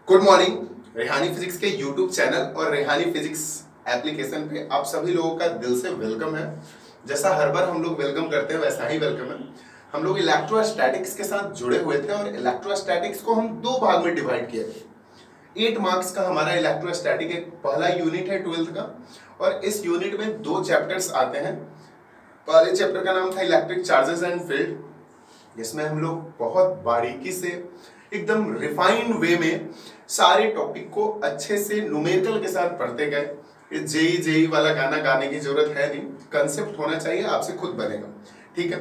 Good morning. Rehani physics के YouTube channel और Rehani physics application पे आप सभी लोगों का दिल से वेलकम है। जैसा हर बार हम लोग वेलकम करते हैं वैसा ही वेलकम है। हम लोग इलेक्ट्रोस्टैटिक्स के साथ जुड़े हुए थे और इलेक्ट्रोस्टैटिक्स को हम दो भाग में डिवाइड किए थे। 8 मार्क्स का हमारा इलेक्ट्रोस्टैटिक एक पहला यूनिट है 12th का, और इस यूनिट में 2 चैप्टर्स आते हैं। पहले चैप्टर का नाम था इलेक्ट्रिक चार्जेस एंड फील्ड, जिसमें हम लोग बहुत बारीकी से एकदम रिफाइंड वे में सारे टॉपिक को अच्छे से न्यूमेरिकल के साथ पढ़ते गए। जेई वाला गाना गाने की जरूरत है नहीं, कंसेप्ट होना चाहिए, आपसे खुद बनेगा। ठीक है,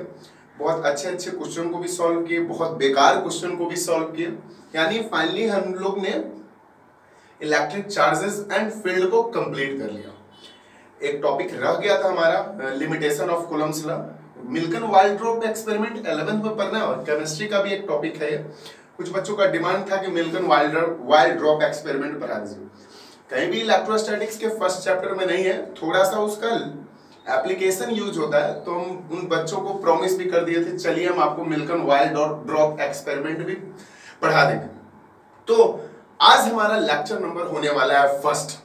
बहुत अच्छे अच्छे क्वेश्चन को भी सॉल्व किए, बहुत बेकार क्वेश्चन को भी सॉल्व किए, यानी फाइनली हम लोग ने इलेक्ट्रिक चार्जेस एंड फील्ड को कंप्लीट कर लिया। एक टॉपिक रह गया था हमारा, limitation of Coulomb's law. Millikan oil drop experiment 11th में पढ़ना है, और केमिस्ट्री का भी एक टॉपिक है। कुछ बच्चों का डिमांड था कि मिल्टन वाइल्ड्रॉप एक्सपेरिमेंट पढ़ा दीजिए। कहीं भी इलेक्ट्रोस्टैटिक्स के फर्स्ट चैप्टर में नहीं है, थोड़ा सा उसका एप्लीकेशन यूज होता है, तो हम उन बच्चों को प्रॉमिस भी कर दिए थे, चलिए हम आपको मिल्टन वाइल्ड्रॉप एक्सपेरिमेंट भी पढ़ा देंगे। तो आज हमारा लेक्चर नंबर होने वाला है फर्स्ट।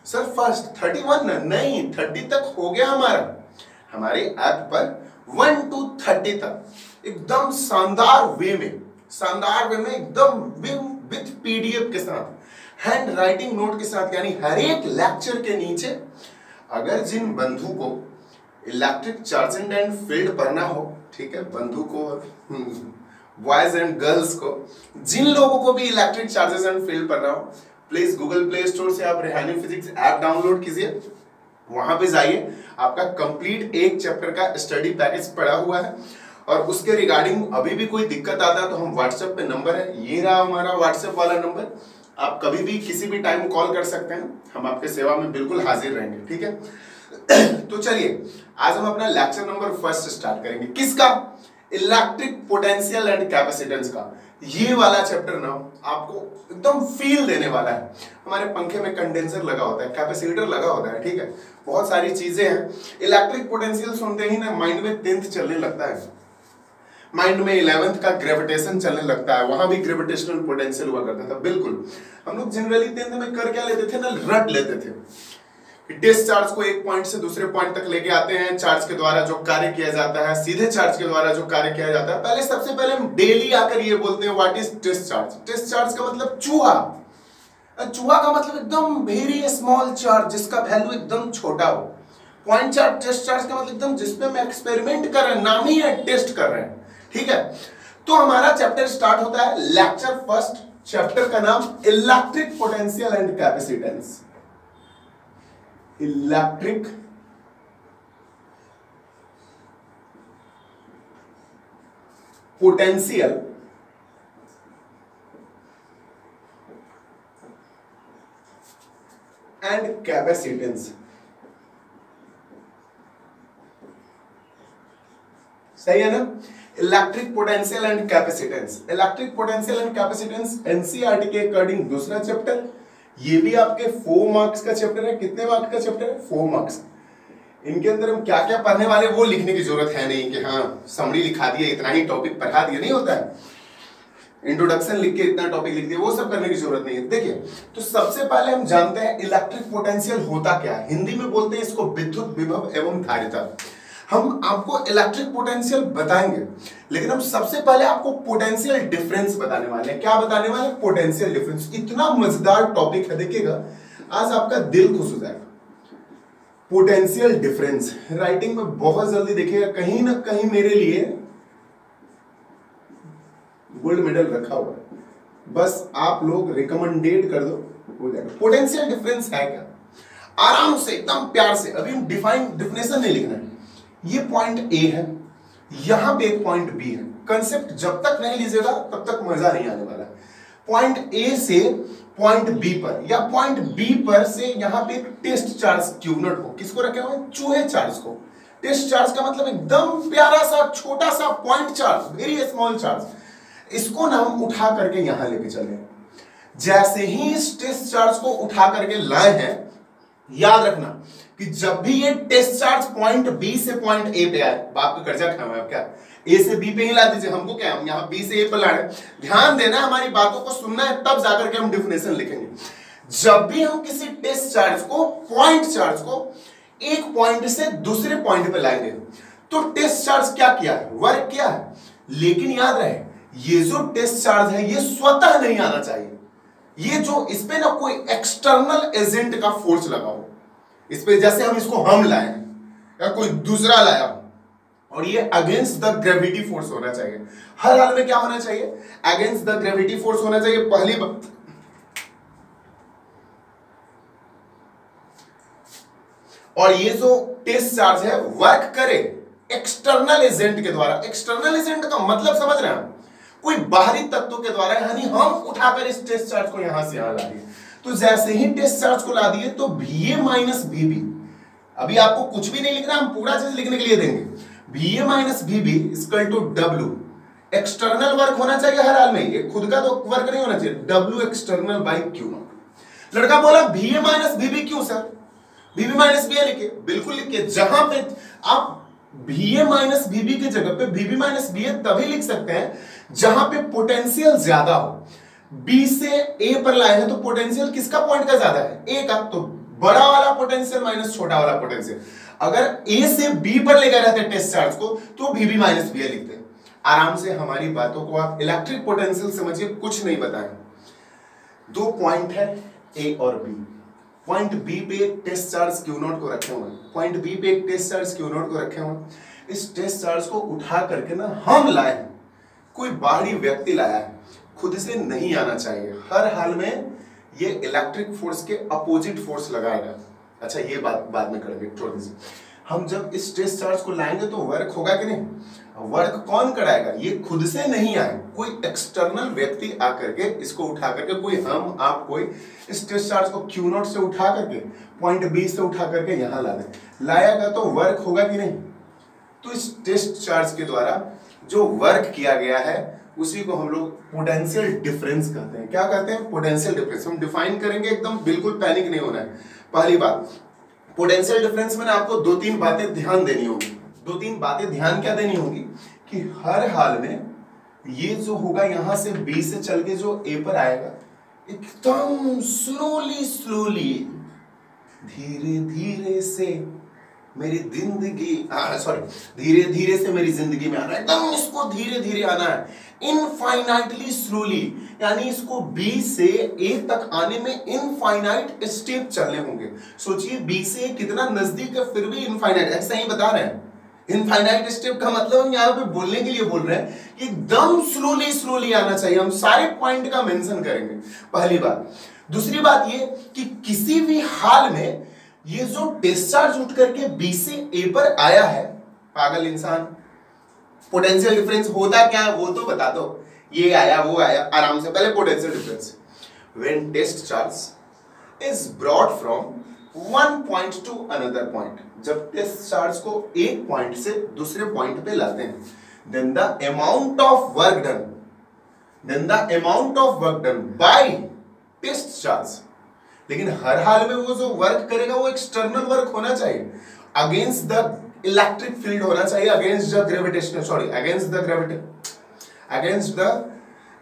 सर फर्स्ट 31 नहीं, 30 तक हो गया हमारा। हमारे ऐप पर 1 to 30 तक एकदम शानदार वे में एकदम विथ पीडीएफ के साथ, हैंड राइटिंग नोट के साथ, यानी हर एक लेक्चर के नीचे अगर जिन बंधु को इलेक्ट्रिक चार्जेस एंड फील्ड पढ़ना हो, ठीक है, बंधु को, बॉयज एंड गर्ल्स को, जिन लोगों को भी इलेक्ट्रिक चार्जेस एंड फील्ड पढ़ना हो, प्लीज गूगल प्ले स्टोर से आप रेहानी फिजिक्स ऐप डाउनलोड कीजिए। वहां पे जाइए, आपका कंप्लीट एक चैप्टर का स्टडी पैकेज पड़ा हुआ है, और उसके रिगार्डिंग अभी भी कोई दिक्कत आता है तो हम व्हाट्सएप पे नंबर है, ये रहा हमारा व्हाट्सएप वाला नंबर, आप कभी भी किसी भी टाइम कॉल कर सकते हैं, हम आपके सेवा में बिल्कुल हाजिर रहेंगे। ठीक है, तो चलिए आज हम अपना लेक्चर नंबर फर्स्ट स्टार्ट करेंगे। किसका? इलेक्ट्रिक पोटेंशियल एंड कैपेसिटेंस का। ये वाला चैप्टर ना आपको एकदम फील देने वाला है। हमारे पंखे में कंडेंसर लगा होता है, कैपेसिटर लगा होता है, ठीक है, बहुत सारी चीजें हैं। इलेक्ट्रिक पोटेंशियल सुनते ही ना माइंड में 10th चलने लगता है, माइंड में 11th का ग्रेविटेशन चलने लगता है, वहां भी ग्रेविटेशनल पोटेंशियल हुआ करता था। बिल्कुल, हम लोग जनरली 10th में कर क्या लेते थे ना, रट लेते थे। डिस्चार्ज को एक पॉइंट से दूसरे पॉइंट तक लेके आते हैं, चार्ज के द्वारा जो कार्य किया जाता है, सीधे चार्ज के द्वारा जो कार्य किया जाता है। पहले सबसे पहले हम डेली आकर ये बोलते हैं व्हाट इज डिस्चार्ज। डिस्चार्ज का मतलब चूहा। चूहा का मतलब एकदम वेरी स्मॉल चार्ज, जिसका वैल्यू एकदम छोटा हो। पॉइंट चार्ज, डिस्चार्ज का मतलब एकदम जिसपे हम एक्सपेरिमेंट कर रहे हैं, नाम ही है टेस्ट कर रहे हैं। ठीक है, तो हमारा चैप्टर स्टार्ट होता है, लेक्चर फर्स्ट, चैप्टर का नाम electric potential and capacitance. Electric potential and capacitance. सही है ना? Electric potential and capacitance. Electric potential and capacitance NCERT के अकॉर्डिंग दूसरा चैप्टर। ये भी आपके 4 मार्क्स का चैप्टर है। कितने मार्क्स का चैप्टर है? 4 मार्क्स। इनके अंदर हम क्या क्या पढ़ने वाले वो लिखने की जरूरत है नहीं कि हाँ समरी लिखा दिया, इतना ही टॉपिक पढ़ा दिया, नहीं होता है। इंट्रोडक्शन लिख के इतना टॉपिक लिख दिया, वो सब करने की जरूरत नहीं है। देखिए, तो सबसे पहले हम जानते हैं इलेक्ट्रिक पोटेंशियल होता क्या है। हिंदी में बोलते हैं इसको विद्युत विभव एवं धारिता। हम आपको इलेक्ट्रिक पोटेंशियल बताएंगे, लेकिन हम सबसे पहले आपको पोटेंशियल डिफरेंस बताने वाले हैं। क्या बताने वाले हैं? Potential difference. इतना मजेदार टॉपिक है, देखिएगा आज आपका दिल खुश हो जाएगा। पोटेंशियल डिफरेंस राइटिंग में बहुत जल्दी देखिएगा, कहीं ना कहीं मेरे लिए गोल्ड मेडल रखा हुआ है, बस आप लोग रिकमेंडेड कर दो, हो जाएगा। पोटेंशियल डिफरेंस है क्या? आराम से एकदम प्यार से, अभी हम डिफिनेशन नहीं लिखना है। ये पॉइंट ए है, यहां पे एक पॉइंट बी है। कंसेप्ट जब तक नहीं लीजिएगा तब तक मजा नहीं आने वाला। पॉइंट ए से पॉइंट बी पर, या पॉइंट बी पर से यहां पे एक टेस्ट चार्ज क्यूबनट हो। किसको रखे हुए? चूहे चार्ज को। टेस्ट चार्ज का मतलब एकदम प्यारा सा छोटा सा point charge, very small charge. इसको ना हम उठा करके यहां लेके चले। जैसे ही इस टेस्ट चार्ज को उठा करके लाए हैं, याद रखना कि जब भी ये टेस्ट चार्ज पॉइंट बी से पॉइंट ए पे आए, बाप का कर्जा खाया है क्या, ए से बी पे ही ला दीजिए, हमको क्या, हम यहाँ बी से ए पे ला रहे हैं। ध्यान देना, हमारी बातों को सुनना है, तब जाकर के हम डिफिनेशन लिखेंगे। जब भी हम किसी टेस्ट चार्ज को, पॉइंट चार्ज को एक पॉइंट से दूसरे पॉइंट पे लाएंगे, तो टेस्ट चार्ज क्या किया है, वर्क किया है। लेकिन याद रहे, ये जो टेस्ट चार्ज है ये स्वतः नहीं आना चाहिए, ये जो इस पे ना कोई एक्सटर्नल एजेंट का फोर्स लगा हो इस पे, जैसे हम इसको हम लाए या कोई दूसरा लाया, और ये अगेंस्ट द ग्रेविटी फोर्स होना चाहिए। हर हाल में क्या होना चाहिए, अगेंस्ट द ग्रेविटी फोर्स होना चाहिए, पहली बात। और ये जो टेस्ट चार्ज है वर्क करे एक्सटर्नल एजेंट के द्वारा। एक्सटर्नल एजेंट का मतलब समझ रहे हैं, कोई बाहरी तत्व के द्वारा, यानी हम उठाकर इस टेस्ट चार्ज को यहां से यहां ला दिए। तो जैसे ही टेस्ट चार्ज को ला दिए तो VA माइनस VB, अभी आपको कुछ भी नहीं लिखना, हम पूरा चीज लिखने के लिए देंगे। VA minus VB equal to W, external work होना चाहिए हर हाल में, ये खुद का तो वर्क नहीं होना चाहिए, W एक्सटर्नल बाई Q0। लड़का बोला VA माइनस VB क्यों सर, VB माइनस VA लिखे, बिल्कुल लिखिए। जहां पे आप VA माइनस VB की जगह पे VB माइनस VA तभी लिख सकते हैं जहां पे पोटेंशियल ज्यादा हो। B से A पर लाए हैं तो पोटेंशियल किसका पॉइंट का ज्यादा है, A का, तो बड़ा वाला पोटेंशियल माइनस छोटा वाला पोटेंशियल। अगर A से B पर लेकर रहते टेस्ट चार्ज को तो VB माइनस VA लिखते हैं। आराम से हमारी बातों को आप इलेक्ट्रिक पोटेंशियल समझिए, कुछ नहीं बताएं। दो पॉइंट है A और B, पॉइंट B पे एक टेस्ट चार्ज Q0 को रखे हुए, पॉइंट B पे एक टेस्ट चार्ज Q0 को रखे हुए। इस टेस्ट चार्ज को उठा करके ना हम लाए हैं, कोई बाहरी व्यक्ति लाया है, खुद से नहीं आना चाहिए। हर हाल में ये इलेक्ट्रिक फोर्स के अपोजिट फोर्स लगाएगा। अच्छा ये बात बाद में करेंगे, छोड़ दीजिए। हम जब इस टेस्ट चार्ज को लाएंगे तो वर्क होगा कि नहीं, वर्क कौन कराएगा, ये खुद से नहीं आए, कोई एक्सटर्नल व्यक्ति आकर के इसको उठा करके, कोई हम आप कोई इस टेस्ट चार्ज को Q0 से उठा करके पॉइंट B से उठा करके यहां ला दे, लाएगा तो वर्क होगा कि नहीं। तो इस टेस्ट चार्ज के द्वारा जो वर्क किया गया है उसी को हम लोग पोटेंशियल डिफरेंस कहते हैं। क्या कहते हैं, पोटेंशियल डिफरेंस। हम डिफाइन करेंगे, एकदम बिल्कुल पैनिक नहीं होना है। पहली बात, पोटेंशियल डिफरेंस में आपको दो तीन बातें ध्यान देनी होगी। दो तीन बातें ध्यान क्या देनी होगी कि हर हाल में ये जो होगा यहां से B से चल के जो A पर आएगा, एकदम स्लोली स्लोली, धीरे धीरे से मेरी जिंदगी, धीरे धीरे से मेरी जिंदगी में आना है, एकदम इसको धीरे धीरे आना है, इनफाइनाइटली स्लोली, यानी इसको B से A तक आने में इनफाइनाइट स्टेप चलने होंगे। सोचिए B से A कितना नजदीक है, फिर भी इनफाइनाइट, ऐसा ही बता रहे हैं। इनफाइनाइट स्टेप का मतलब हम यहाँ पे बोलने के लिए बोल रहे हैं कि एकदम स्लोली स्लोली आना चाहिए। हम सारे पॉइंट का मेंशन करेंगे, पहली बात। दूसरी बात ये कि किसी भी हाल में ये जो डिस्चार्ज उठ करके B से A पर आया है, पागल इंसान, पोटेंशियल डिफरेंस होता क्या है वो तो बता दो, ये आया वो आया, आराम से। पहले potential difference, when test charge is brought from one point to another point, जब टेस्ट चार्ज को एक पॉइंट से दूसरे पॉइंट पे लाते हैं, then the amount of work done by test charge. लेकिन हर हाल में वो जो वर्क करेगा वो एक्सटर्नल वर्क होना चाहिए, अगेंस्ट द इलेक्ट्रिक फील्ड होना चाहिए, अगेंस्ट द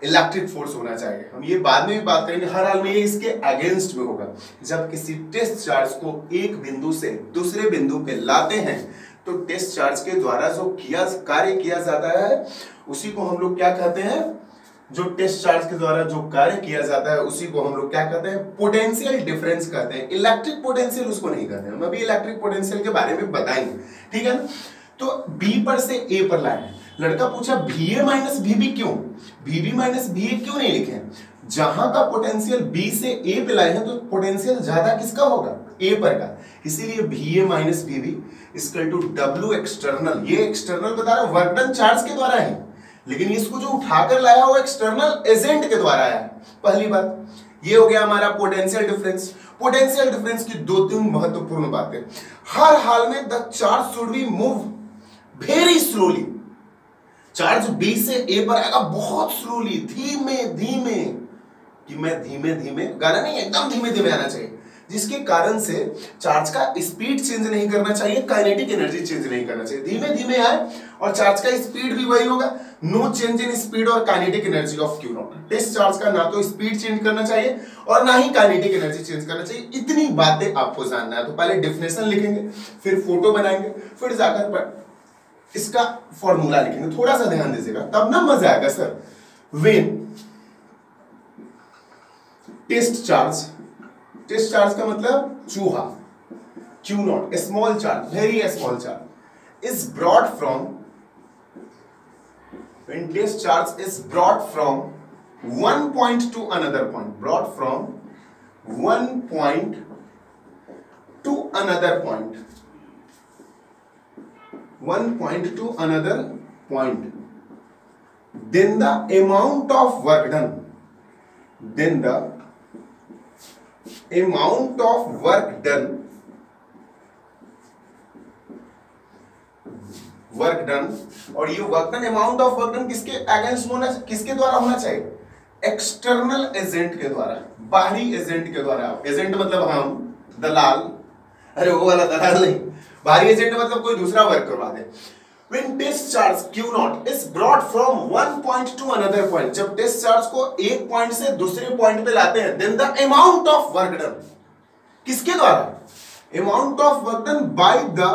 इलेक्ट्रिक फोर्स होना चाहिए। हम ये बाद में भी बात करेंगे, हर हाल में ये इसके अगेंस्ट में होगा। जब किसी टेस्ट चार्ज को एक बिंदु से दूसरे बिंदु पे लाते हैं तो टेस्ट चार्ज के द्वारा जो कार्य किया जाता है उसी को हम लोग क्या कहते हैं, जो टेस्ट चार्ज के द्वारा जो कार्य किया जाता है उसी को हम लोग क्या कहते हैं, पोटेंशियल डिफरेंस कहते हैं। इलेक्ट्रिक पोटेंशियल उसको नहीं कहते हैं, हम अभी इलेक्ट्रिक पोटेंशियल के बारे में बताएंगे, ठीक है ना। तो B पर से A पर लाए, लड़का पूछा VA माइनस VB क्यों, VB माइनस VA क्यों नहीं लिखे। जहां का पोटेंशियल B से A पे लाए हैं तो पोटेंशियल ज्यादा किसका होगा, A पर का, इसीलिए VA minus VB equal to W external. ये एक्सटर्नल बता रहा है, वर्क डन चार्ज के द्वारा है, लेकिन इसको जो उठाकर लाया वो एक्सटर्नल एजेंट के द्वारा आया। पहली बात ये हो गया हमारा पोटेंशियल डिफरेंस। पोटेंशियल डिफरेंस की दो तीन महत्वपूर्ण बातें, हर हाल में the charge should be move very slowly. Charge B से A पर आएगा बहुत स्लोली, धीमे धीमे, कि मैं धीमे धीमे, गाना नहीं एकदम धीमे धीमे आना चाहिए। जिसके कारण से चार्ज का स्पीड चेंज नहीं करना चाहिए, काइनेटिक एनर्जी चेंज नहीं करना चाहिए, धीमे धीमे आए और चार्ज का स्पीड भी वही होगा। नो चेंज इन स्पीड और kinetic energy of Q naught. Test charge का ना तो स्पीड चेंज करना चाहिए और ना ही काइनेटिक एनर्जी चेंज करना चाहिए। इतनी बातें आपको जानना है। तो पहले डेफिनेशन लिखेंगे, फिर फोटो बनाएंगे, फिर जाकर इसका फॉर्मूला लिखेंगे। थोड़ा सा ध्यान दीजिएगा तब ना मजा आएगा सर। व्हेन टेस्ट चार्ज का मतलब चूहा, Q not, small charge, very small charge is brought from, when test charge is brought from one point to another point, brought from one point to another point, one point to another point, then the amount of work done, then the amount of work done और ये work done, amount of work done किसके against होना, किसके द्वारा होना चाहिए? External agent के द्वारा, बाहरी एजेंट के द्वारा। एजेंट मतलब हम, दलाल, अरे वो वाला दलाल नहीं, बाहरी एजेंट मतलब कोई दूसरा वर्क करवा दे। When test charge Q naught is brought from one point to another point, जब टेस्ट चार्ज को एक पॉइंट से दूसरे पॉइंट पे लाते हैं, then the amount of work done, किसके द्वारा? Amount of work done by the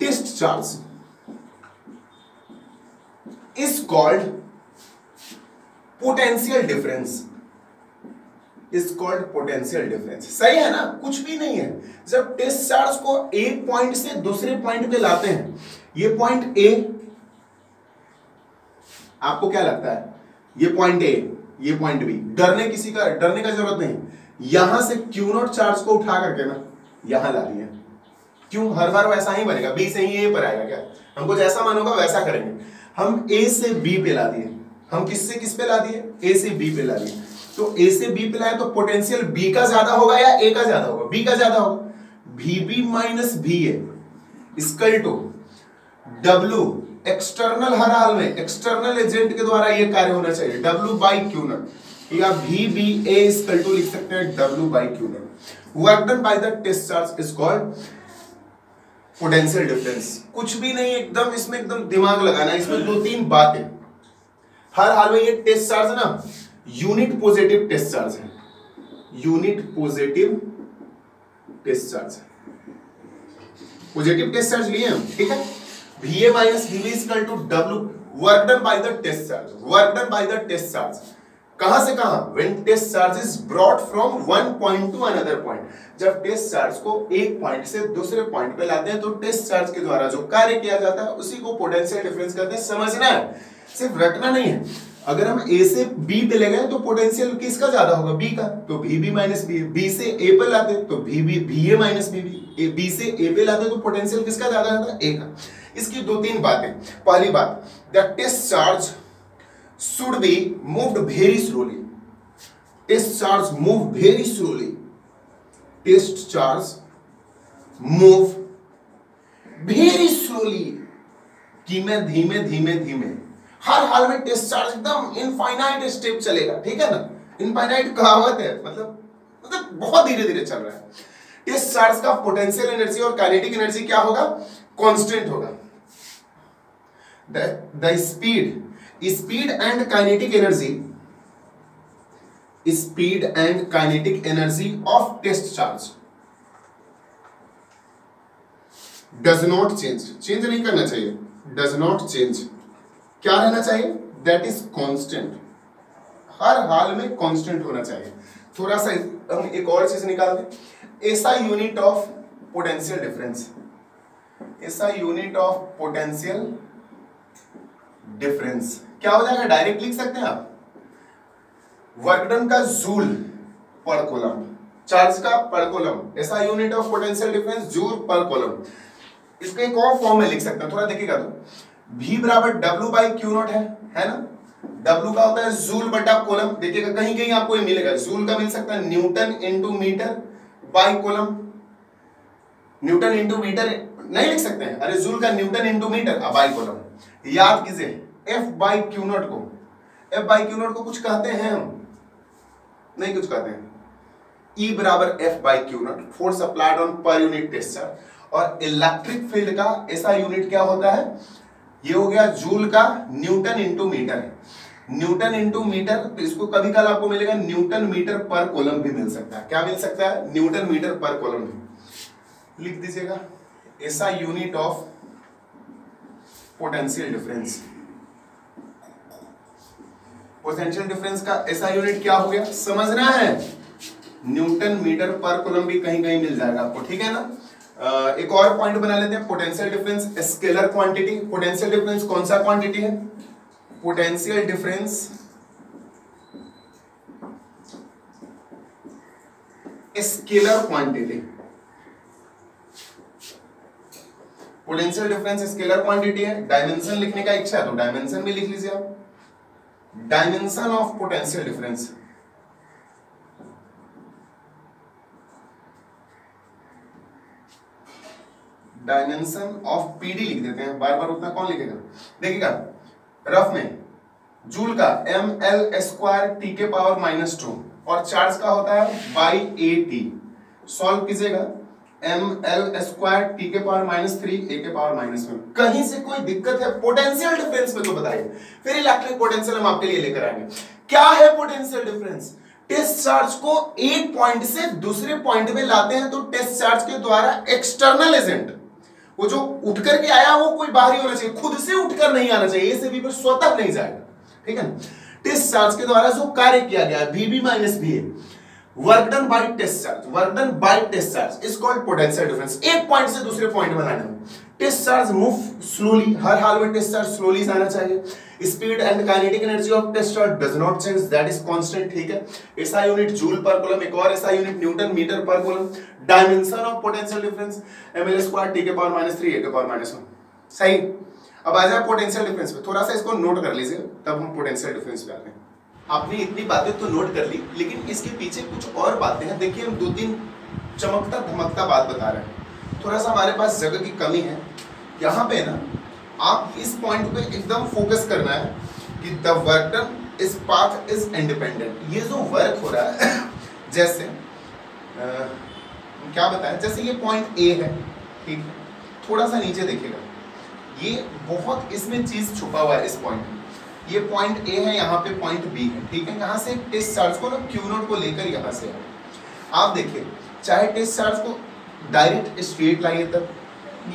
test charge is called potential difference, is called potential difference। सही है ना? कुछ भी नहीं है। जब टेस्ट चार्ज को एक पॉइंट से दूसरे पॉइंट पे लाते हैं, ये पॉइंट ए, आपको क्या लगता है? ये पॉइंट ए, ये पॉइंट बी, डरने का जरूरत नहीं। यहां से क्यू नॉट चार्ज को उठा करके ना यहां ला दिया। क्यों? हर बार वैसा ही बनेगा, बी से ही ए पर आएगा क्या? हमको जैसा मन होगा वैसा करेंगे। हम ए से बी पे ला दिए, हम किस से किस पे ला दिए? ए से बी पे ला दिए। तो ए से बी पे लाए तो पोटेंशियल बी का ज्यादा होगा या ए का ज्यादा होगा? बी का ज्यादा होगा। V minus V A equal to W external, हर हाल में एक्सटर्नल एजेंट के द्वारा ये कार्य होना चाहिए, डब्ल्यू बाई क्यू नॉट, या V B A equal to लिख सकते हैं W by Q not. Work done by the test charge is called potential difference. कुछ भी नहीं, एकदम इसमें एकदम दिमाग लगाना। इसमें दो तीन बातें, हर हाल में ये टेस्ट चार्ज है ना, यूनिट पॉजिटिव टेस्ट चार्ज है, unit positive test charge, positive test charge लिए हम, ठीक है। Va minus Vb equal to W work done by the test charge, work done by the test charge. कहां से कहां? When test charge is brought from one point to another point, जब test charge को एक point से दूसरे point पे लाते हैं तो टेस्ट चार्ज के द्वारा जो कार्य किया जाता है उसी को पोटेंशियल डिफरेंस कहते हैं। समझना है, सिर्फ रटना नहीं है। अगर हम ए से बी पे ले गए तो पोटेंशियल किसका ज्यादा होगा? बी का, तो Vb माइनस बी। बी से ए पे लाते तो Va माइनस Vb। बी से ए पे लाते तो पोटेंशियल किसका ज्यादा होगा? ए का। इसकी दो तीन बातें। पहली बात, the test charge should be moved very slowly, test charge move very slowly, test charge move very slowly, धीमे धीमे धीमे धीमे। हर हाल में टेस्ट चार्ज एकदम इनफाइनाइट स्टेप चलेगा, ठीक है ना। इनफाइनाइट कहावत है, मतलब बहुत धीरे धीरे चल रहा है। टेस्ट चार्ज का पोटेंशियल एनर्जी और काइनेटिक एनर्जी क्या होगा? कांस्टेंट होगा। The speed and kinetic energy of test charge does not change नहीं करना चाहिए, डज नॉट चेंज। क्या रहना चाहिए? दैट इज कांस्टेंट, हर हाल में कांस्टेंट होना चाहिए। थोड़ा सा हम एक और चीज निकाल दें, ऐसा यूनिट ऑफ पोटेंशियल डिफरेंस, ऐसा यूनिट ऑफ पोटेंशियल डिफरेंस क्या हो जाएगा? डायरेक्ट लिख सकते हैं आप, वर्क डन का जूल पर कूलम, चार्ज का पर कूलम, ऐसा unit of potential difference joule पर कूलम। इसका एक और फॉर्म में लिख सकते हैं, थोड़ा देखिएगा तो V बराबर W बाई क्यू नॉट है ना। W का होता है जूल बटा कूलम। देखिएगा कहीं कहीं आपको ये मिलेगा, जूल का मिल सकता है newton into metre by coulomb. Newton into metre नहीं लिख सकते हैं, अरे जूल का newton into metre by coulomb. याद कीजिए F बाई क्यू नॉट को, F बाई क्यू नॉट को कुछ कहते हैं हम? नहीं कुछ कहते हैं, E बराबर F by Q naught, force applied on per unit test charge. और इलेक्ट्रिक फील्ड का ऐसा यूनिट क्या होता है, ये हो गया जूल का न्यूटन इंटू मीटर है, न्यूटन इंटू मीटर। तो इसको कभी कल आपको मिलेगा न्यूटन मीटर पर कॉलम भी मिल सकता है। क्या मिल सकता है, न्यूटन मीटर पर कॉलम भी। लिख दीजिएगा ऐसा unit of potential difference. Potential difference का ऐसा यूनिट क्या हो गया, समझना है, न्यूटन मीटर पर कूलम भी कहीं कहीं मिल जाएगा आपको, ठीक है ना। एक और पॉइंट बना लेते हैं, potential difference scalar quantity. Potential difference कौन सा क्वांटिटी है, potential difference scalar quantity. Potential difference scalar quantity है। डायमेंशन लिखने का इच्छा है तो डायमेंशन भी लिख लीजिए आप, dimension of potential difference. Dimension of PD लिख देते हैं, बार बार उतना कौन लिखेगा। देखिएगा रफ में जूल का ml स्क्वायर टी के पावर -2 और चार्ज का होता है बाई AT। सॉल्व कीजिएगा ml स्क्वायर टी के पावर -3 a के पावर -1। कहीं से कोई दिक्कत है पोटेंशियल डिफरेंस में तो बताइए, फिर इलेक्ट्रिक पोटेंशियल हम आपके लिए लेकर आएंगे। क्या है पोटेंशियल डिफरेंस, टेस्ट चार्ज को एक पॉइंट से दूसरे पॉइंट में लाते हैं तो टेस्ट चार्ज के द्वारा एक्सटर्नल एजेंट, वो जो उठ करके आया वो कोई बाहरी होना चाहिए, खुद से उठकर नहीं आना चाहिए, ए से बी पर स्वतः नहीं जाएगा, ठीक है। टेस्ट चार्ज के द्वारा जो कार्य किया गया VB minus VA, work done by test charge, work done by test charge is called potential difference. एक पॉइंट से दूसरे पॉइंट में लाने में टेस्ट चार्ज मूव स्लोली, हर हाल में टेस्ट चार्ज स्लोली जाना चाहिए। Speed and kinetic energy of test charge does not change, that is constant, ठीक है। ऐसा यूनिट जूल पर कूलम, एक और ऐसा यूनिट न्यूटन मीटर पर coulomb. Dimension of potential difference ml square T के पावर -3 a के पावर -1, सही। अब आ जाए पोटेंशियल डिफरेंस पे, थोड़ा सा इसको नोट कर लीजिए तब हम पोटेंशियल डिफरेंस पे आते हैं। आपने इतनी बातें तो नोट कर ली, लेकिन इसके पीछे कुछ और बातें हैं। देखिए हम 2-3 चमकता धमकता बात बता रहे हैं, थोड़ा सा हमारे पास जगह की कमी है। यहाँ पे ना आप इस पॉइंट पे एकदम फोकस करना है कि the work done is path is independent. ये जो वर्क हो रहा है जैसे क्या बताएं, जैसे ये पॉइंट ए है, ठीक है, थोड़ा सा नीचे देखिएगा, ये बहुत इसमें चीज छुपा हुआ है इस पॉइंट में। ये पॉइंट ए है, यहाँ पे पॉइंट बी है, ठीक है। यहाँ से टेस्ट चार्ज को ना क्यू नोट को लेकर यहाँ से आप देखिए, चाहे टेस्ट चार्ज को डायरेक्ट स्ट्रेट लाइए तब,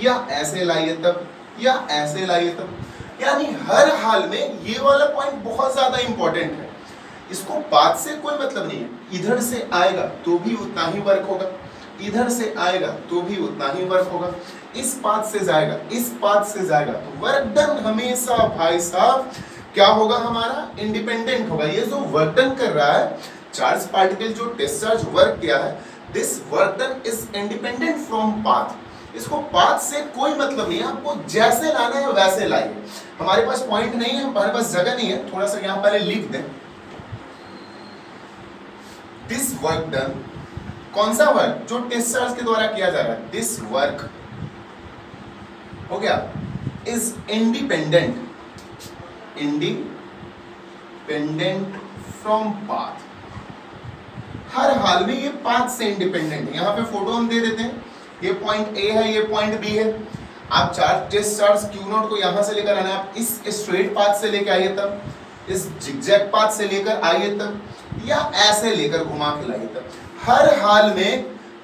या ऐसे लाइए तब, या ऐसे लाइए तब, यानी हर हाल में ये वाला पॉइंट बहुत ज्यादा इंपॉर्टेंट है। इसको पाथ से कोई मतलब नहीं है, इधर से आएगा तो भी उतना ही वर्क होगा, इधर से आएगा तो भी उतना ही वर्क होगा, इस पाथ से जाएगा, इस पाथ से जाएगा, तो वर्क डन हमेशा भाई साहब क्या होगा, हमारा इंडिपेंडेंट होगा। ये जो वर्क डन कर रहा है चार्ज पार्टिकल, जो टेस्ट चार्ज वर्क किया है, this work done is independent from path. इसको पाथ से कोई मतलब नहीं है, आपको जैसे लाना है वैसे लाइए। हमारे पास पॉइंट नहीं है, हमारे पास जगह नहीं है, थोड़ा सा यहाँ पहले लिख दें। दिस वर्क डन, कौन सा वर्क, जो टेस्ट चार्ज के द्वारा किया जा रहा है, दिस वर्क हो गया is independent, independent from path. हर हाल में ये पाथ से इंडिपेंडेंट है। यहाँ पे फोटो हम दे देते हैं, ये पॉइंट ए है, ये पॉइंट बी है। आप टेस्ट चार्ज क्यू नॉट को यहाँ से लेकर आना है, आप इस स्ट्रेट पाथ से लेकर आइए तब, इस जिगजैग पाथ से लेकर आइए तब, या ऐसे लेकर घुमा के लाइए तब, हर हाल में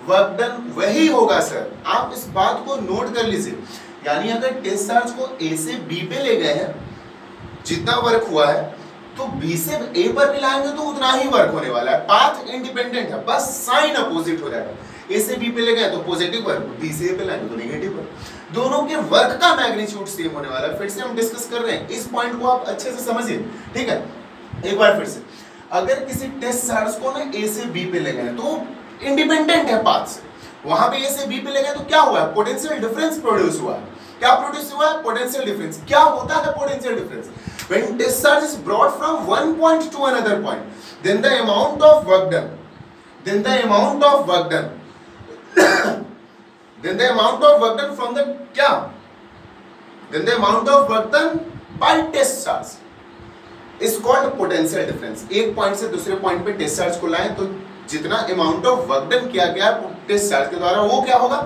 वर्क डन वही होगा सर। आप इस बात को नोट कर लीजिए। यानी अगर टेस्ट चार्ज को ए से बी पे ले गए हैं, जितना वर्क हुआ है, तो बी से ए पर भी लाएंगे तो उतना ही वर्क होने वाला है। पाथ इंडिपेंडेंट है, बस साइन अपोजिट हो जाएगा। ए से बी पे ले गए तो पॉजिटिव वर्क, बी से ए पे लाएंगे तो नेगेटिव वर्क। दोनों के वर्क का मैग्नीट्यूड सेम होने वाला है। फिर से हम डिस्कस कर रहे हैं, इस पॉइंट को आप अच्छे से समझिए, ठीक है। एक बार फिर से, अगर किसी टेस्ट चार्ज को ना ए से बी पे ले गए तो इंडिपेंडेंट है पाथ से, वहां पे ए से बी पे ले गए तो क्या हुआ, पोटेंशियल डिफरेंस प्रोड्यूस हुआ है। क्या प्रोड्यूस हुआ है, पोटेंशियल डिफरेंस। क्या होता है potential difference, when discharge is brought from one point to another point, then the amount of work done, then the amount of work done then the amount of work done from the क्या, then the amount of work done by test charge is called potential difference। एक point से दूसरे point पे test charge को लाएं तो जितना amount of work done किया गया टेस्ट चार्ज के द्वारा वो क्या होगा,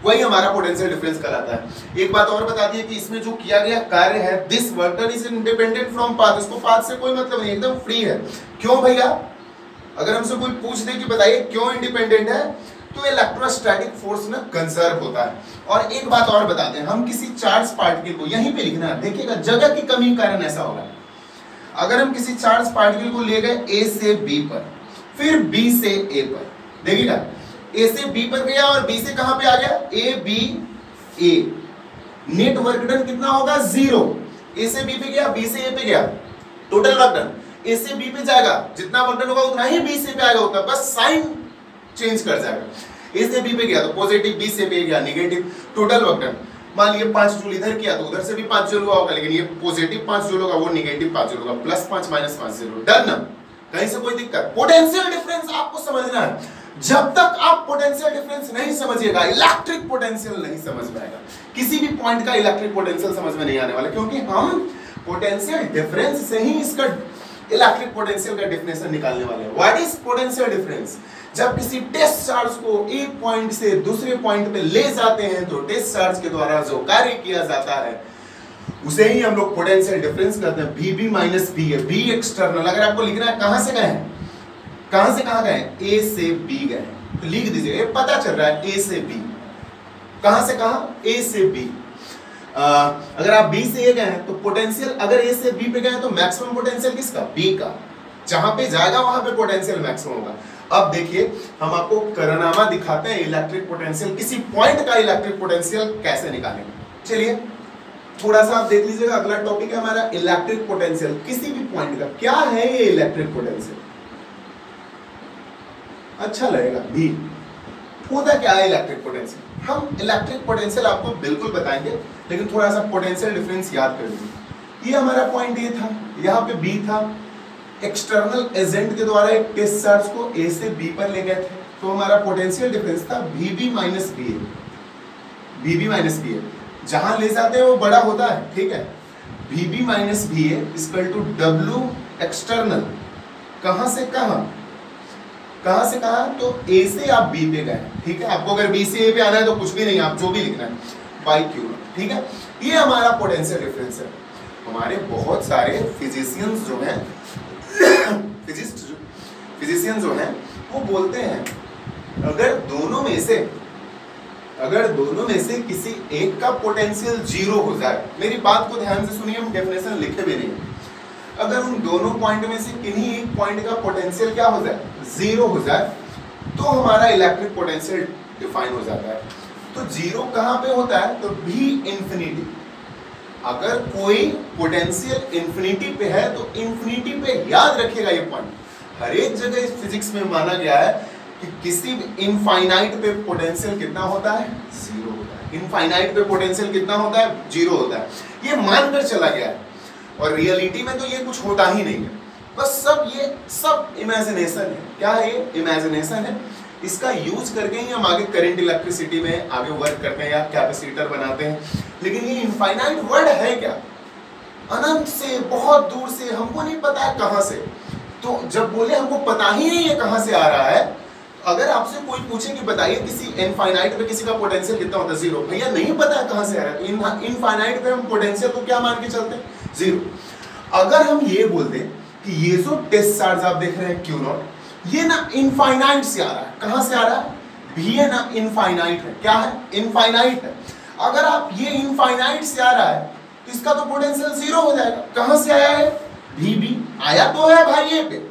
वही हमारा पोटेंशियल डिफरेंस कहलाता है। एक बात और बता दी कि इसमें जो किया गया कार्य है this work done is independent from path, इसको पाथ से कोई मतलब नहीं, एकदम फ्री है। क्यों भैया? अगर हमसे कोई पूछ दे कि बताइए क्यों इंडिपेंडेंट है, तो इलेक्ट्रोस्टैटिक फोर्स ना कंजर्व होता है। और एक बात और बता दें, हम किसी चार्ज पार्टिकल को यहीं पे लिखना है, देखिएगा जगह की कमी के कारण ऐसा होगा। अगर हम किसी चार्ज पार्टिकल को ले गए ए से बी पर, फिर बी से ए पर, देखिएगा ए से बी पर गया और बी से कहां पे आ गया, A B A, net work done कितना होगा, 0। ए से बी पे गया, बी से ए पे गया, टोटल वर्क डन ए से बी पे जाएगा, जितना वर्क डन होगा उतना ही बी से पे आएगा, उतना बस साइन चेंज कर जाएगा। ए से बी पे गया तो पॉजिटिव, बी से पे गया नेगेटिव, टोटल वर्क डन। मान लिए 5 जूल इधर किया तो उधर से भी 5 जूल होगा, लेकिन ये पॉजिटिव 5 जूल होगा, वो नेगेटिव 5 जूल होगा, +5 -5 0, डन। कहीं से कोई दिक्कत? पोटेंशियल डिफरेंस आपको समझना है। जब तक आप पोटेंशियल डिफरेंस नहीं समझिएगा, इलेक्ट्रिक पोटेंशियल नहीं समझ में आएगा, किसी भी पॉइंट का इलेक्ट्रिक पोटेंशियल समझ में नहीं आने वाला, क्योंकि हम पोटेंशियल डिफरेंस से ही इसका इलेक्ट्रिक पोटेंशियल का डेफिनेशन निकालने वाले हैं। What is potential difference? जब किसी टेस्ट चार्ज को एक पॉइंट से दूसरे पॉइंट पे ले जाते हैं तो टेस्ट चार्ज के द्वारा जो कार्य किया जाता है उसे ही हम लोग पोटेंशियल डिफरेंस कहते हैं। VB माइनस बी है, बी एक्सटर्नल। अगर आपको लिखना है कहां से गए, कहां से कहां गए, ए से बी गए, तो लिख दीजिए, ये पता चल रहा है ए से बी, कहां से कहां, ए से बी। अगर आप बी से ए गए हैं तो पोटेंशियल, अगर ए से बी पे गए तो मैक्सिमम पोटेंशियल किसका, बी का, जहां पे जाएगा वहां पे पोटेंशियल मैक्सिमम होगा। अब देखिए हम आपको करनामा दिखाते हैं इलेक्ट्रिक पोटेंशियल, किसी पॉइंट का इलेक्ट्रिक पोटेंशियल कैसे निकालेंगे। चलिए थोड़ा सा आप देख लीजिएगा, अगला टॉपिक है हमारा इलेक्ट्रिक पोटेंशियल, किसी भी पॉइंट का। क्या है ये इलेक्ट्रिक पोटेंशियल? अच्छा लगेगा भी, होता क्या है इलेक्ट्रिक पोटेंशियल? हम इलेक्ट्रिक पोटेंशियल आपको बिल्कुल बताएंगे, लेकिन थोड़ा सा पोटेंशियल डिफरेंस याद कर लीजिए। ये हमारा पॉइंट ए था, यहाँ पे बी था, एक्सटर्नल एजेंट के द्वारा एक टेस्ट चार्ज को ए से बी पर ले गए थे, तो हमारा पोटेंशियल डिफरेंस था VB माइनस बी ए, VB माइनस बी ए, जहां ले जाते हैं वो बड़ा होता है, ठीक है। VB minus B A equal to W external, कहां से कहां, कहां से कहां, तो ए से आप बी पे गए, ठीक है। आपको अगर बी से ए पे आना है तो कुछ भी नहीं, आप जो भी लिखना है बाई क्यू, ठीक है। ये हमारा पोटेंशियल डिफरेंस है। हमारे बहुत सारे फिजिशियंस जो हैं फिजिशियन जो हैं वो बोलते हैं अगर दोनों में से किसी एक का पोटेंशियल 0 हो जाए, मेरी बात को ध्यान से सुनिए, हम डेफिनेशन लिखे भी नहीं, अगर उन दोनों पॉइंट में से किन्हीं एक पॉइंट का पोटेंशियल क्या हो जाए, 0 हो जाए, तो हमारा इलेक्ट्रिक पोटेंशियल डिफाइन हो जाता है। तो 0 कहां पे होता है, तो भी इंफिनिटी। अगर कोई पोटेंशियल इंफिनिटी पे है तो इंफिनिटी पे याद रखिएगा ये पॉइंट, हर एक जगह इस फिजिक्स में माना गया है कि किसी भी इनफाइनाइट पे पोटेंशियल कितना होता है, 0 होता है। इनफाइनाइट पे पोटेंशियल कितना होता है, 0 होता है। ये मानकर चला गया है, और रियलिटी में तो ये कुछ होता ही नहीं है, बस ये सब इमेजिनेशन है। क्या है ये, इमेजिनेशन है। इसका यूज करके ही हम आगे करंट इलेक्ट्रिसिटी में आगे वर्क करते हैं या कैपेसिटर बनाते हैं। लेकिन ये इनफाइनाइट वर्ड है क्या, अनंत से, बहुत दूर से, हमको नहीं पता है कहां से। तो जब बोले हमको पता ही नहीं है कहां से आ रहा है, अगर आपसे कोई पूछे कि बताइए किसी इनफाइनाइट पे किसी का पोटेंशियल कितना होता है, 0, भैया नहीं पता है कहां से आ रहा है, तो इनफाइनाइट पे हम पोटेंशियल को क्या मान के चलते हैं, 0। अगर हम ये बोल दें कि ये जो टेस्ट चार्ज आप देख रहे हैं Q0, ये ना इनफाइनाइट से आ रहा है, कहां से आ रहा है, भी है ना, इनफाइनाइट है। क्या है, इनफाइनाइट है। अगर आप ये इनफाइनाइट से आ रहा है तो इसका तो पोटेंशियल 0 हो जाएगा। कहां से आया है, VB आया तो है भाई, ये पे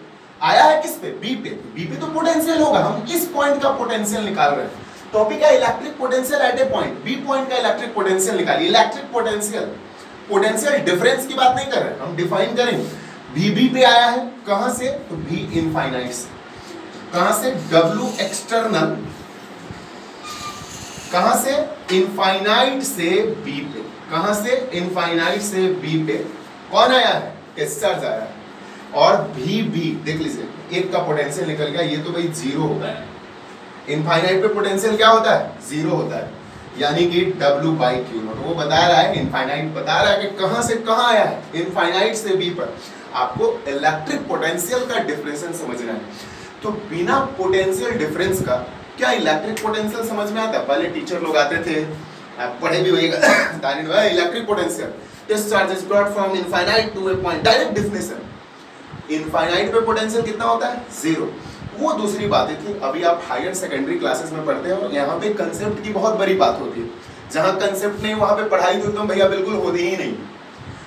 आया है, किस पे, बी पे, बी पे तो पोटेंशियल होगा। हम इस पॉइंट का पोटेंशियल निकाल रहे हैं। टॉपिक है electric potential at A point, B point का इलेक्ट्रिक पोटेंशियल निकालिए। इलेक्ट्रिक पोटेंशियल, पोटेंशियल डिफरेंस की बात नहीं कर रहे, हम डिफाइन करेंगे। VB पे आया है, कहां से, तो V इनफाइनाइट से, कहां से, W एक्सटर्नल, कहां से, इनफाइनाइट से B पे, कहां से, इनफाइनाइट से B पे कौन आया है, टेस्ट चार्ज आया है। और VB देख लीजिए, एक का पोटेंशियल निकल गया, ये तो भाई 0 होता है। इनफाइनाइट पे पोटेंशियल क्या होता है, 0 होता है, यानी कि W बाई Q0। वो बता रहा है, इनफाइनाइट बता रहा है कि कहां से कहां आया है, इनफाइनाइट से B पर। आपको इलेक्ट्रिक पोटेंशियल का डिफरेंशियल समझना है। तो बिना पोटेंशियल डिफरेंस का क्या इलेक्ट्रिक पोटेंशियल समझ में आता? पहले टीचर लोग आते थे, आप पढ़े भी होगा, electric potential this charge is brought from infinite to a point, direct definition. Infinite पे पोटेंशियल कितना होता है? जीरो। वो दूसरी बातें थी, अभी आप हायर सेकेंडरी क्लासेस में पढ़ते हैं और यहाँ पे कंसेप्ट की बहुत बड़ी बात होती है। जहाँ कंसेप्ट नहीं वहाँ पे पढ़ाई तो एकदम भैया बिल्कुल होती ही नहीं,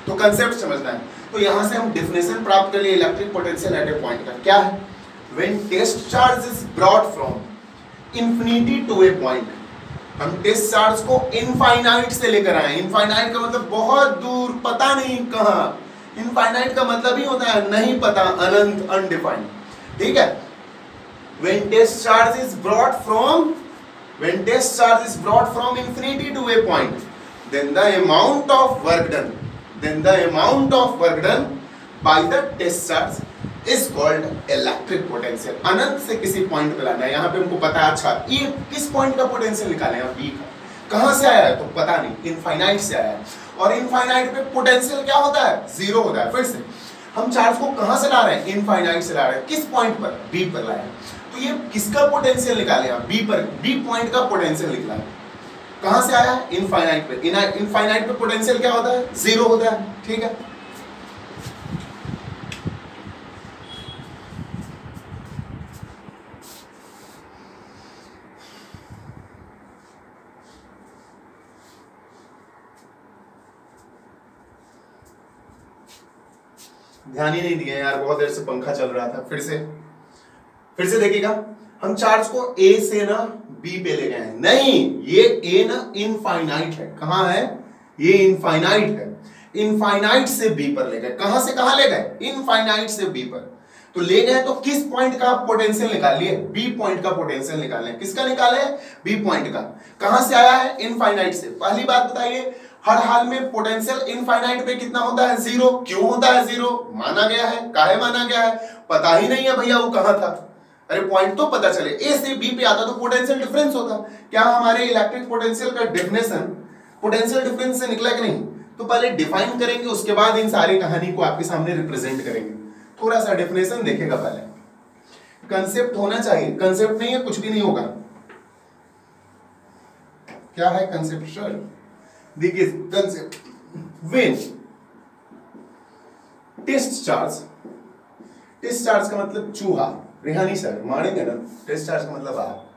तो कंसेप्ट समझना है। तो यहाँ से हम डेफिनेशन प्राप्त कर लिए electric potential at A point का, क्या है? When test charge is brought from infinity to a point, हम टेस्ट चार्ज को इनफाइनाइट से लेकर आए। इनफाइनाइट का मतलब बहुत दूर, पता नहीं कहाँ। इनफाइनाइट का मतलब ही होता है नहीं पता, अनंत, अनडिफाइंड, ठीक है। When test charge is brought from infinity to a point, then the amount of work done by the test charge is called electric potential। अनंत से किसी पॉइंट पे लाना है, यहाँ पे हमको पता है, अच्छा ये किस पॉइंट का पोटेंशियल निकाले हैं? बी का। कहाँ से आया है तो पता नहीं, इनफाइनाइट से आया है। और इनफाइनाइट पे पोटेंशियल क्या होता है? जीरो होता है। फिर से हम चार्ज को कहाँ से ला रहे हैं? इनफाइनाइट से ला रहे हैं। किस पॉइंट पर? बी पर लाए। तो ये किसका पोटेंशियल निकाले आप? बी पर, बी पॉइंट का पोटेंशियल निकला है। कहां से आया? इनफाइनाइट पे। इनफाइनाइट पे पोटेंशियल क्या होता है? जीरो होता है, ठीक है। ध्यान ही नहीं दिया यार, बहुत देर से पंखा चल रहा था। फिर से देखिएगा, हम चार्ज को ए से ना बी पे ले गए हैं। नहीं, ये ए ना इनफाइनाइट है। कहां है? ये इनफाइनाइट है। इनफाइनाइट से बी पर ले गए। कहां से कहां ले गए? इनफाइनाइट से बी पर। तो ले गए तो किस पॉइंट का पोटेंशियल निकाल लिए? बी पॉइंट का पोटेंशियल निकाले। किसका निकाले? बी पॉइंट का। कहां से आया है? इनफाइनाइट से। पहली बात बताइए, हर हाल में पोटेंशियल इनफाइनाइट पे कितना होता है? जीरो। क्यों होता है जीरो? माना गया है। काहे माना गया है? पता ही नहीं है भैया वो कहां था। अरे पॉइंट तो पता चले, ए से बी पे आता तो पोटेंशियल डिफरेंस होता। क्या हमारे इलेक्ट्रिक पोटेंशियल का डेफिनेशन पोटेंशियल डिफरेंस से निकला कि नहीं? तो पहले डिफाइन करेंगे, उसके बाद इन सारी कहानी को आपके सामने रिप्रेजेंट करेंगे। थोड़ा सा डेफिनेशन देखेगा पहले। कंसेप्ट होना चाहिए, कंसेप्ट नहीं है कुछ भी नहीं होगा। क्या है कंसेप्ट सर? देखिए कंसेप्ट, व्हेन टेस्ट चार्ज का मतलब चूहा, रेहानी सर मानेंगे ना? टेस्ट चार्ज का मतलब आप।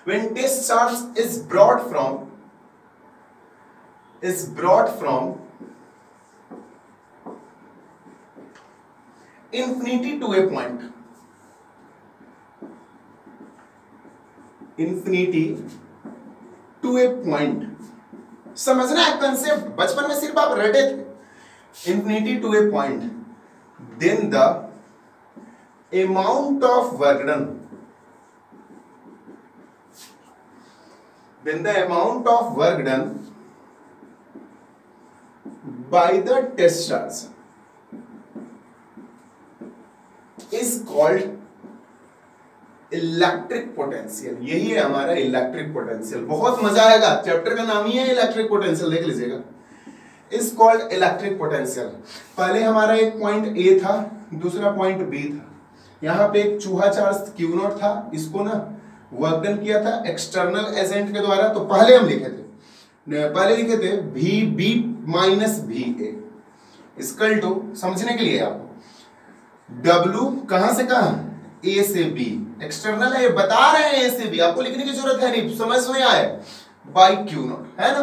When test charge is brought from infinity to a point, समझना है कंसेप्ट, बचपन में सिर्फ आप रटे थे। infinity to a point, then the amount of work done by the test charge is called electric potential. यही है हमारा इलेक्ट्रिक पोटेंशियल। बहुत मजा आएगा, चैप्टर का नाम ही है इलेक्ट्रिक पोटेंशियल, देख लीजिएगा। Is called electric potential. पहले हमारा एक पॉइंट ए था, दूसरा पॉइंट बी था। यहाँ पे एक चूहा चार्ज क्यू नॉट था, इसको ना वर्क डन किया था एक्सटर्नल एजेंट के द्वारा। तो पहले हम लिखे थे V B minus V A equal to, समझने के लिए आपको, डब्ल्यू कहां से कहां? ए से बी। एक्सटर्नल है, ये बता रहे हैं ए से बी, आपको लिखने की जरूरत है नहीं, समझ में आए, बाई क्यू नॉट, है ना।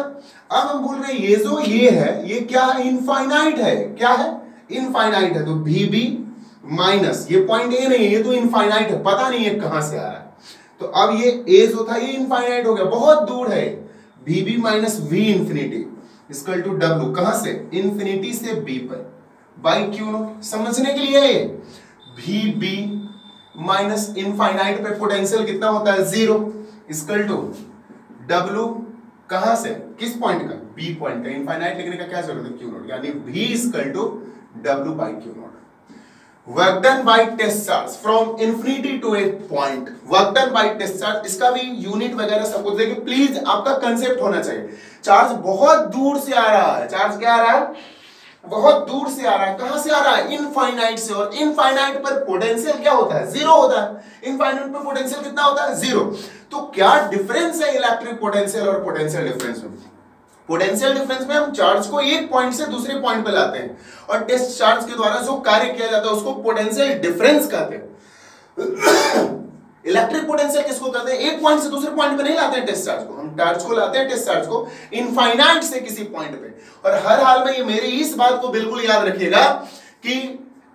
अब हम बोल रहे हैं ये जो ये है, ये क्या है? इनफाइनाइट है। क्या है? इनफाइनाइट है। तो वी बी माइनस, ये पॉइंट ए नहीं है, ये तो इनफाइनाइट है, पता नहीं है कहां से आ रहा है। तो अब ये ए जो था ये इनफाइनाइट हो गया, बहुत दूर है। V B minus V infinity equal to W, कहां से? इन्फिनिटी से बी पर, बाई क्यू नॉट। समझने के लिए वी बी माइनस इनफाइनाइट पे पोटेंशियल कितना होता है? जीरो इक्वल टू डब्ल्यू, कहां से? किस पॉइंट का? बी पॉइंट का। इनफाइनाइट लिखने का क्या जरूरत है? क्यू नॉट, यानी v equal to W by Q not. Work done by test charge from infinity to a point, work done by test charge, इसका भी यूनिट वगैरह सब कुछ देखिए। प्लीज आपका कंसेप्ट होना चाहिए। चार्ज बहुत दूर से आ रहा है, चार्ज क्या आ रहा है? बहुत दूर से आ रहा है। कहां से आ रहा है? इनफाइनाइट से। और इनफाइनाइट पर पोटेंशियल क्या होता है? जीरो होता है। इनफाइनाइट पर पोटेंशियल कितना होता है? जीरो। तो क्या डिफरेंस है इलेक्ट्रिक पोटेंशियल और पोटेंशियल डिफरेंस में? पोटेंशियल डिफरेंस में हम चार्ज को एक पॉइंट से दूसरे पॉइंट पे लाते हैं और टेस्ट चार्ज के द्वारा जो कार्य किया जाता है उसको पोटेंशियल डिफरेंस कहते हैं। इलेक्ट्रिक पोटेंशियल किसको कहते हैं? एक पॉइंट से दूसरे पॉइंट पे नहीं लाते हैं टेस्ट चार्ज को, हम चार्ज को लाते हैं, टेस्ट चार्ज को इनफाइनाइट से किसी पॉइंट पे। और हर हाल में ये मेरी इस बात को बिल्कुल याद रखिएगा कि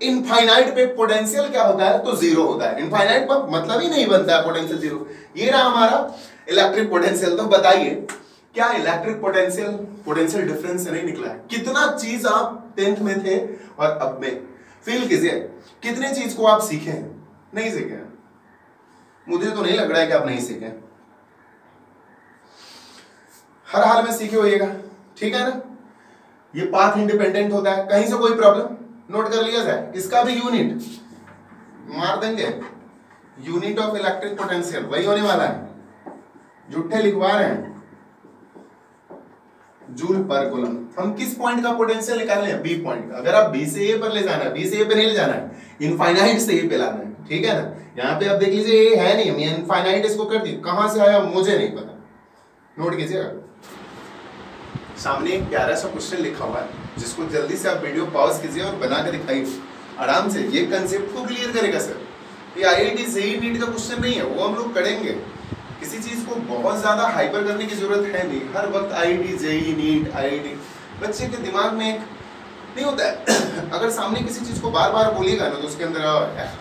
इनफाइनाइट पे पोटेंशियल क्या होता है? तो जीरो होता है। इनफाइनाइट पर मतलब ही नहीं बनता है पोटेंशियल जीरो। ये रहा हमारा इलेक्ट्रिक पोटेंशियल। तो बताइए क्या इलेक्ट्रिक पोटेंशियल पोटेंशियल डिफरेंस से नहीं निकला है? कितना चीज आप 10th में थे और अब में फील कीजिए, कितने चीज को आप सीखे हैं? नहीं सीखे हैं। मुझे तो नहीं लग रहा है कि आप नहीं सीखे, हर हाल में सीखे होइएगा, ठीक है ना? ये पाथ इंडिपेंडेंट होता है, कहीं से कोई प्रॉब्लम नोट कर लिया जाए। इसका भी यूनिट मार देंगे, यूनिट ऑफ इलेक्ट्रिक पोटेंशियल वही होने वाला है, झूठे लिखवा रहे हैं, जूल पर कूलम। हम किस पॉइंट का पोटेंशियल निकाल रहे हैं? बी पॉइंट का। अगर आप बी से ए पर ले जाना है, बी से ए पे नहीं ले जाना है, इनफाइनाइट से ए पे लाना है, ठीक है ना? यहाँ पे आप देख लीजिए ए है नहीं, हमने इनफाइनाइट इसको कर दी, कहां से आया मुझे नहीं पता, नोट कीजिएगा। सामने एक प्यारा सा क्वेश्चन लिखा हुआ है जिसको जल्दी से आप वीडियो पॉज कीजिए और बना के दिखाइए आराम से। ये कंसेप्ट को क्लियर करेगा सर। ये आईआईटी जेईई नीट का क्वेश्चन नहीं है, वो हम लोग करेंगे। किसी चीज को बहुत ज्यादा हाइपर करने की जरूरत है नहीं। हर वक्त आईआईटी जेईई नीट आईआईटी, बच्चे के दिमाग में एक नहीं होता है। अगर सामने किसी चीज को बार बार बोलिएगा ना तो उसके अंदर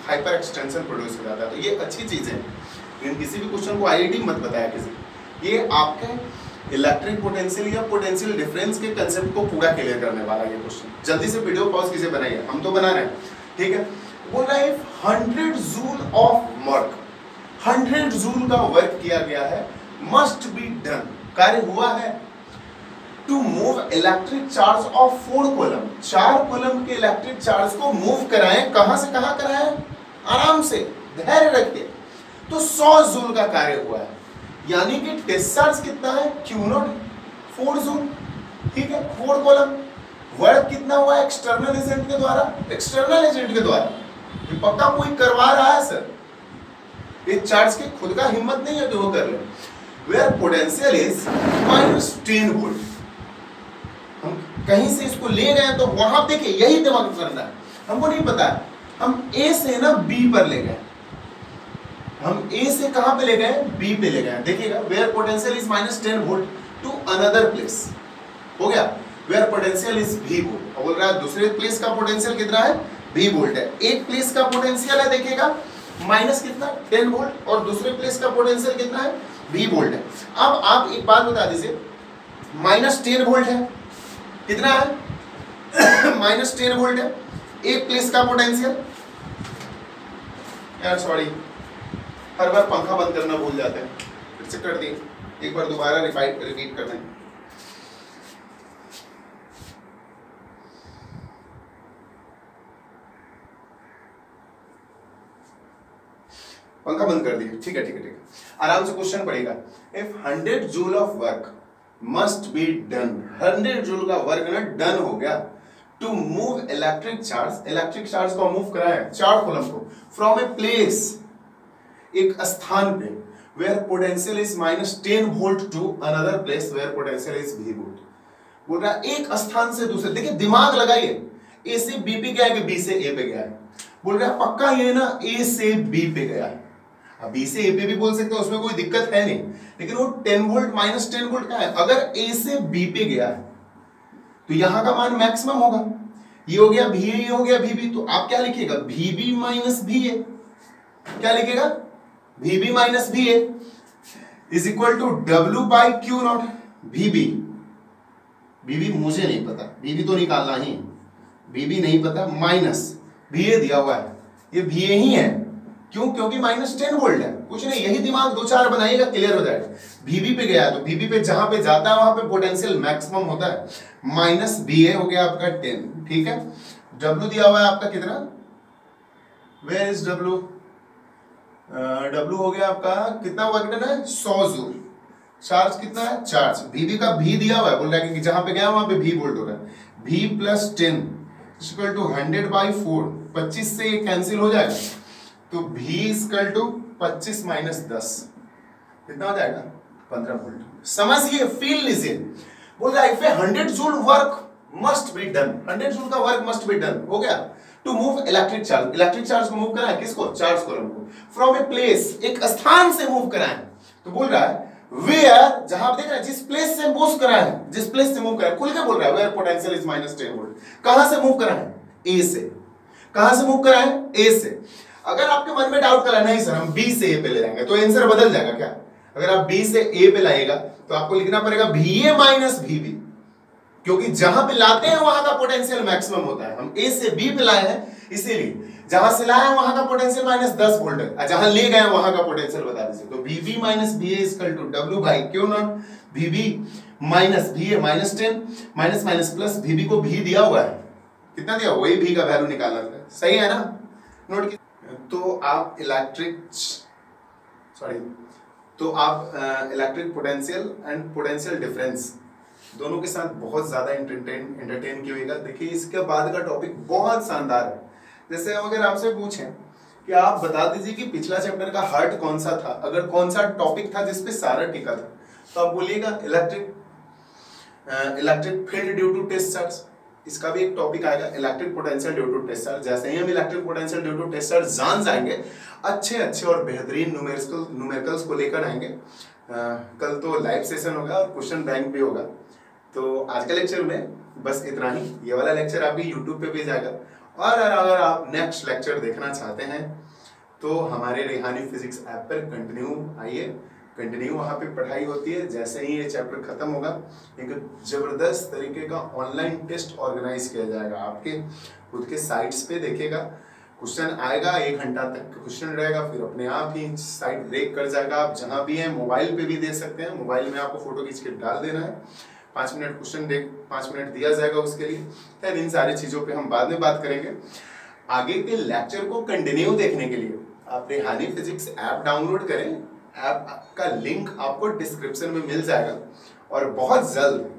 हाइपर एक्सटेंशन प्रोड्यूस हो जाता है। तो ये अच्छी चीज है, लेकिन किसी भी क्वेश्चन को आईआईटी मत बताया किसी। ये आपके इलेक्ट्रिक पोटेंशियल या पोटेंशियल डिफरेंस के कंसेप्ट को पूरा क्लियर करने वाला ये क्वेश्चन। जल्दी से वीडियो पॉज कीजिए, बनाइए, हम तो बना रहे हैं, ठीक है? बोल रहा है 100 जूल ऑफ वर्क, 100 जूल का वर्क किया गया है, मस्ट बी डन, कार्य हुआ है, to move electric charge of 4 coulomb, 4 coulomb के इलेक्ट्रिक चार्ज को मूव कराएं। कहां से कहां कराएं? आराम से, धैर्य रखिए। तो 100 जूल का कार्य हुआ है, यानी कि टेस्ट चार्ज कितना है? Q नॉट 4 जूल, ठीक है? 4 कॉलम। वर्क कितना हुआ है? एक्सटर्नल एजेंट के द्वारा, एक्सटर्नल एजेंट के द्वारा। ये पक्का कोई करवा रहा है सर, ये चार्ज की खुद का हिम्मत नहीं है कि वो कर ले। वेयर पोटेंशियल इज -10 वोल्ट, हम कहीं से इसको ले गए तो वहां देखिए यही दिमाग करना है, हमको नहीं पता है। हम ए से ना बी पर ले गए, हम ए से कहां पे ले गए? बी पे ले गए। देखिएगा, where potential is -10 volt to another place, हो गया। Where potential is V volt, और बोल रहा है दूसरे प्लेस का पोटेंशियल कितना है? V वोल्ट है। एक प्लेस का पोटेंशियल है, देखिएगा माइनस कितना? 10 वोल्ट, और दूसरे प्लेस का पोटेंशियल कितना है? V वोल्ट है। अब आप एक बात बता दीजिए, -10 वोल्ट है, कितना है? -10 वोल्ट है एक प्लेस का पोटेंशियल। यार सॉरी, हर बार पंखा बंद करना भूल जाते हैं, फिर से कर दिए, एक बार दोबारा रिपीट कर दें। पंखा बंद कर दिए, ठीक है ठीक है ठीक है। आराम से क्वेश्चन पड़ेगा। If 100 joule of work must be done, 100 joule का वर्क ना डन हो गया, टू मूव इलेक्ट्रिक चार्ज को मूव कराया 4 कूलम को फ्रॉम ए प्लेस, एक स्थान पे, where potential is -10 volt to another place where potential is V volt. बोल रहा है एक स्थान से दूसरे, देखिए दिमाग लगाइए, ए से बी पे गया है कि बी से ए पे गया है? बोल रहा है पक्का ये ना ए से बी पे गया है। अब बी से ए पे भी बोल सकते हैं, उसमें कोई दिक्कत है नहीं, लेकिन वो 10 वोल्ट -10 वोल्ट का है। अगर ए से बी पे गया है तो यहां का मान मैक्सिमम होगा। ये हो गया VA, ये हो गया VB, तो आप क्या लिखिएगा? VB - VA। क्या लिखेगा? VB - VA is equal to W/Q naught. VB मुझे नहीं पता, VB तो निकालना ही, VB नहीं पता, माइनस VA दिया हुआ है, ये VA ही है। क्यों? क्योंकि -10 वोल्ट है। कुछ नहीं, यही दिमाग 2-4 बनाइएगा, क्लियर हो जाएगा। VB पे गया है तो VB पे जहां पे जाता है वहां पे पोटेंशियल मैक्सिमम होता है। -VA हो गया आपका 10, ठीक है? W दिया हुआ है आपका कितना? Where is W? W हो गया आपका कितना वर्क डन है? 100 जूल। चार्ज कितना है? चार्ज VB का V दिया हुआ है, बोल रहा है कि जहां पे गया वहां पे V वोल्ट होगा। v प्लस 10 इक्वल टू 100/4, 25 से ये कैंसिल हो जाएगा, तो v इक्वल टू 25 माइनस 10 कितना हो जाएगा 15 वोल्ट। समझिए, फील लीजिए, बोल रहा है if 100 joule work must be done, 100 joule का वर्क मस्ट बी डन, हो गया। To move electric charge, electric charge को मूव कराएं, किसको, चार्ज कॉलम को, फ्रॉम ए प्लेस, एक स्थान से मूव कराएं। तो बोल रहा है वेयर, जहां आप देख रहे हैं जिस प्लेस से मूव कराएं, जिस प्लेस से मूव कराएं, खुल के बोल रहा है वेयर पोटेंशियल इज -10 वोल्ट, कहां से मूव कराएं, ए से, कहां से मूव कराएं, ए से। अगर आपके मन में डाउट करा नहीं सर हम बी से ए पे ले जाएंगे, तो आंसर बदल जाएगा क्या? अगर आप बी से ए पे लाएगा तो आपको लिखना पड़ेगा VA माइनस VB, क्योंकि जहां पे लाते हैं वहां का पोटेंशियल मैक्सिमम होता है। हम ए से बी पे लाए हैं, इसीलिए जहां से लाए हैं वहां का पोटेंशियल -10 वोल्ट है, जहां ले गए वहां का पोटेंशियल बता दीजिए। तो VB minus VA equal to W by Q naught VB minus VA minus 10 minus minus plus VB को भी दिया हुआ है, कितना दिया, वही भी का वैल्यू निकालना था, सही है ना, नोट कीजिए। तो आप electric potential and potential difference दोनों के साथ बहुत ज्यादा एंटरटेन किएगा। देखिए इसके बाद का टॉपिक बहुत शानदार है। जैसे अगर आपसे पूछें कि आप बता दीजिए कि पिछला चैप्टर का हार्ट कौन सा था, अगर कौन सा टॉपिक था जिसपे सारा टिका था, तो आप बोलिएगा electric field due to test charge, इसका भी एक टॉपिक आएगा electric potential due to test charge. जैसे ही हम electric potential due to test charge जान जाएंगे, अच्छे और बेहतरीन न्यूमेरिकल्स को लेकर आएंगे। कल तो लाइव सेशन होगा और क्वेश्चन बैंक भी होगा। तो आज के लेक्चर में बस इतना ही, ये वाला लेक्चर आपकी यूट्यूब पे भी जाएगा, और अगर आप नेक्स्ट लेक्चर देखना चाहते हैं तो हमारे रेहानी फिजिक्स ऐप पर कंटिन्यू वहाँ पे पढ़ाई होती है। जैसे ही ये चैप्टर खत्म होगा, एक जबरदस्त तरीके का ऑनलाइन टेस्ट ऑर्गेनाइज किया जाएगा, आपके खुद के साइट्स पे देखिएगा, क्वेश्चन आएगा, 1 घंटा तक क्वेश्चन रहेगा, फिर अपने आप ही साइट ब्रेक कर जाएगा। आप जहाँ भी हैं मोबाइल पे भी दे सकते हैं, मोबाइल में आपको फोटो खींच के डाल देना है, 5 मिनट क्वेश्चन 5 मिनट दिया जाएगा उसके लिए। खैर इन सारी चीज़ों पे हम बाद में बात करेंगे। आगे के लेक्चर को कंटिन्यू देखने के लिए आप रेहानी फिजिक्स ऐप डाउनलोड करें, ऐप का लिंक आपको डिस्क्रिप्शन में मिल जाएगा। और बहुत जल्द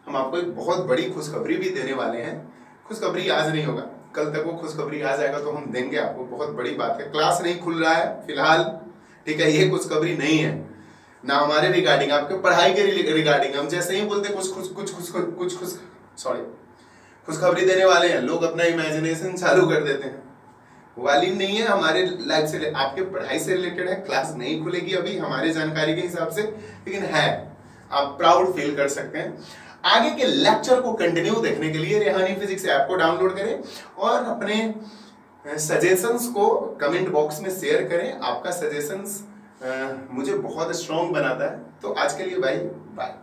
हम आपको एक बहुत बड़ी खुशखबरी भी देने वाले हैं। खुशखबरी आज नहीं होगा, कल तक वो खुशखबरी आ जाएगा तो हम देंगे आपको, बहुत बड़ी बात है। क्लास नहीं खुल रहा है फिलहाल, ठीक है, ये खुशखबरी नहीं है ना हमारे रिगार्डिंग, आपके पढ़ाई के रिगार्डिंग। हम जैसे ही बोलते खुशखबरी देने वाले हैं, लोग अपना इमेजिनेशन चालू कर देते हैं। वाली नहीं है, हमारे लाइफ से, आपके पढ़ाई से रिलेटेड है। क्लास नहीं खुलेगी अभी हमारे जानकारी के हिसाब से, लेकिन है, आप प्राउड फील कर सकते हैं। आगे के लेक्चर को कंटिन्यू देखने के लिए रेहानी फिजिक्स ऐप को डाउनलोड करें और अपने सजेशंस को कमेंट बॉक्स में शेयर करें। आपका सजेशंस मुझे बहुत स्ट्रॉन्ग बनाता है। तो आज के लिए बाय बाय।